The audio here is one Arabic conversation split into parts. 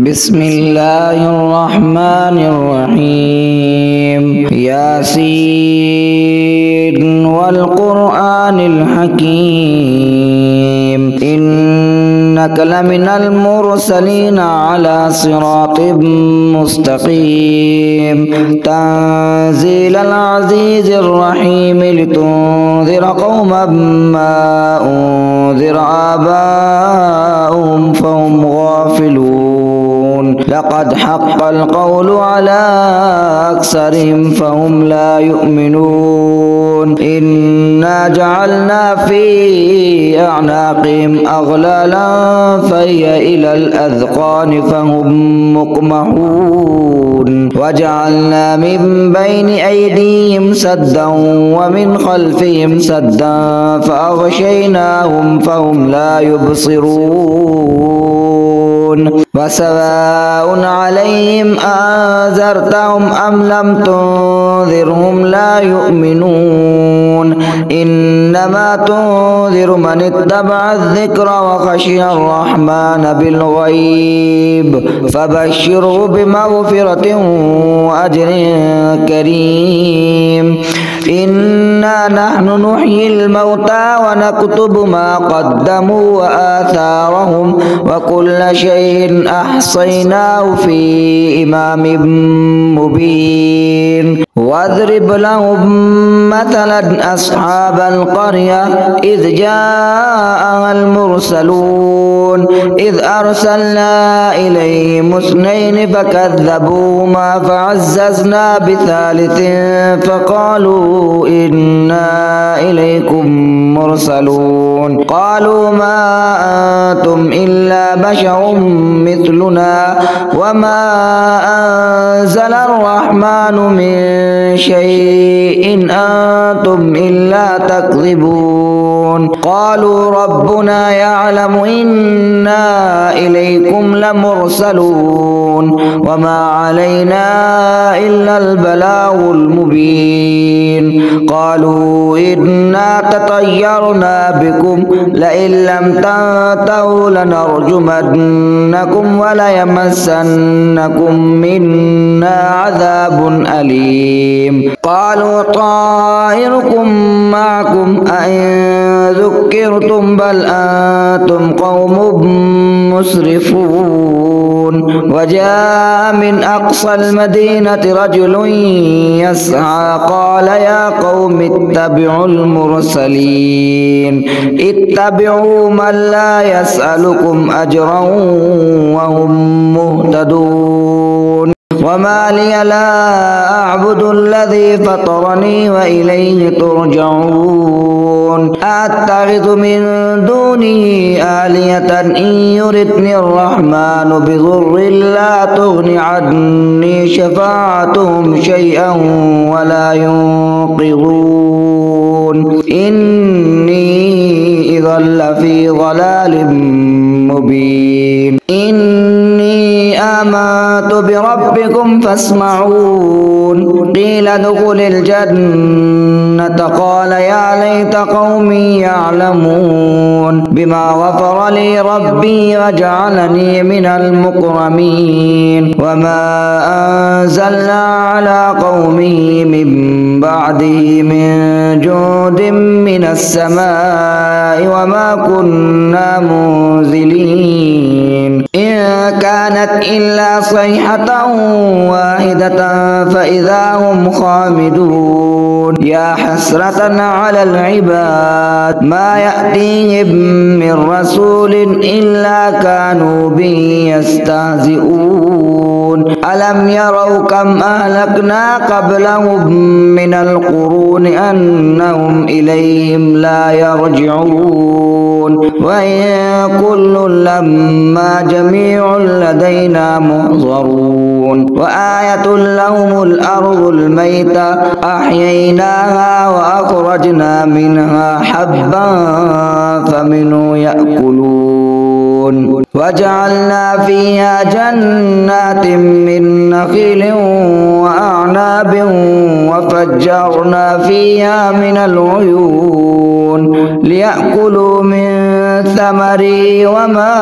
بسم الله الرحمن الرحيم ياسين والقرآن الحكيم إنك لمن المرسلين على صراط مستقيم تنزيل العزيز الرحيم لتنذر قوما ما أنذر آباؤهم فهم غافلون لقد حق القول على أكثرهم فهم لا يؤمنون إنا جعلنا في أعناقهم أغلالا فهي إلى الأذقان فهم مقمحون وجعلنا من بين أيديهم سدا ومن خلفهم سدا فأغشيناهم فهم لا يبصرون وسواء عليهم أنذرتهم أم لم تنذرهم لا يؤمنون إنما تنذر من اتبع الذكر وخشي الرحمن بالغيب فبشره بمغفرة وأجر كريم إنا نحن نحيي الموتى ونكتب ما قدموا وآثارهم وكل شيء أحصيناه في إمام مبين واضرب لهم مثلا أصحاب القرية إذ جاءها المرسلون إذ أرسلنا إليهم اثنين فكذبوهما فعززنا بثالث فقالوا إنا إليكم مرسلون قالوا ما أنتم إلا بشر مثلنا وما أنزل الرحمن من شيء أنتم إلا تكذبون قالوا ربنا يعلم إنا إليكم لمرسلون وما علينا إلا البلاغ المبين قالوا إنا تطيرنا بكم لئن لم تنتهوا لنرجمنكم وليمسنكم منا عذاب أليم قالوا طائركم معكم أئن ذكرتم بل أنتم قوم مسرفون وجاء من أقصى المدينة رجل يسعى قال يا قوم اتبعوا المرسلين اتبعوا من لا يسألكم أجرا وهم مهتدون وما لي لا أعبد الذي فطرني وإليه ترجعون أتخذ من دونه آلهة إن يردني الرحمن بضر لا تغن عني شفاعتهم شيئا ولا ينقذون إني إذا لفي ضلال مبين إني آمنت بربكم فاسمعون قيل ادخل الجنة قال يا ليت قومي يعلمون بما غفر لي ربي وجعلني من المكرمين وما أنزلنا على قومه من بعده من جود من السماء وما كنا منزلين إن كانت إلا صيحة واحدة فإذا هم خامدون يا حسرة على العباد ما يأتيهم من رسول إلا كانوا به يستهزئون ألم يروا كم أهلكنا قبلهم من القرون أنهم إليهم لا يرجعون وإن كل لما جميع لدينا محضرون وآية لهم الأرض الميتة أحييناها وأخرجنا منها حبا فمنه يأكلون وجعلنا فيها جنات من نخيل وأعناب وفجرنا فيها من العيون ليأكلوا من ثمره وما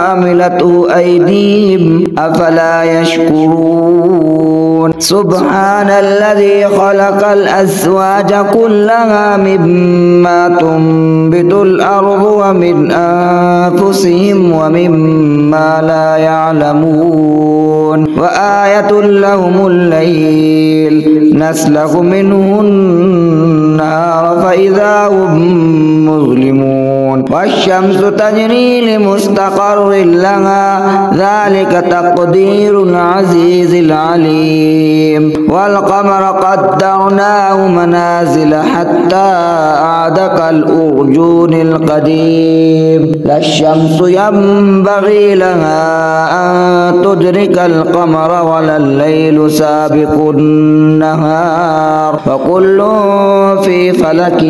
عملته أيديهم أفلا يشكرون سبحان الذي خلق الأزواج كلها مما تنبت الأرض ومن أنفسهم ومما لا يعلمون وآية لهم الليل نسلخ منه النهار فإذا هم مظلمون والشمس تجري لمستقر لها ذلك تقدير العزيز العليم والقمر قدرناه منازل حتى عاد كالأرجون القديم لا الشمس ينبغي لها أن تدرك القمر ولا الليل سابق النهار وكل في فلك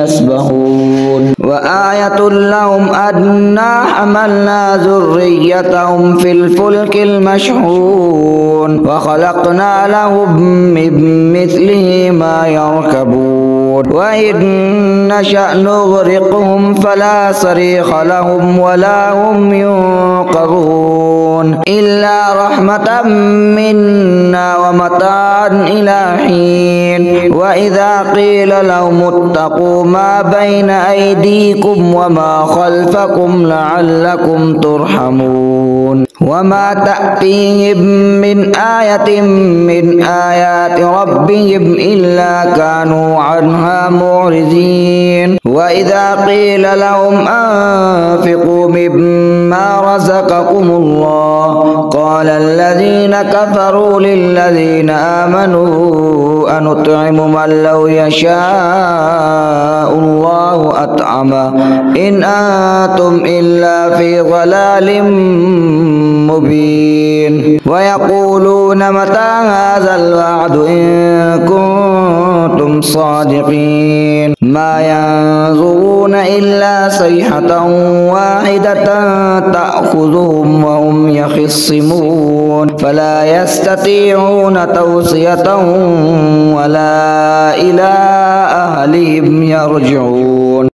يسبحون وآية لهم أنا حملنا ذريتهم في الفلك المشحون وخلقنا لهم من مثله ما يركبون وإن نشأ نغرقهم فلا صريخ لهم ولا هم ينقذون إلا رحمة منا ومتاعا إلى حين وإذا قيل لهم اتقوا ما بين أيديكم وما خلفكم لعلكم ترحمون وما تأتيهم من آية من آيات ربهم إلا كانوا عنها معرضين وإذا قيل لهم أنفقوا مما رزقكم الله قال الذين كفروا للذين آمنوا أنطعم من لو يشاء الله أطعمه إن أنتم إلا في ضلال مبين ويقولون متى هذا الوعد إن كنتم صادقين ما ينظرون إلا صيحة واحدة تأخذهم وهم يخصمون فلا يستطيعون توصية ولا إلى أهلهم يرجعون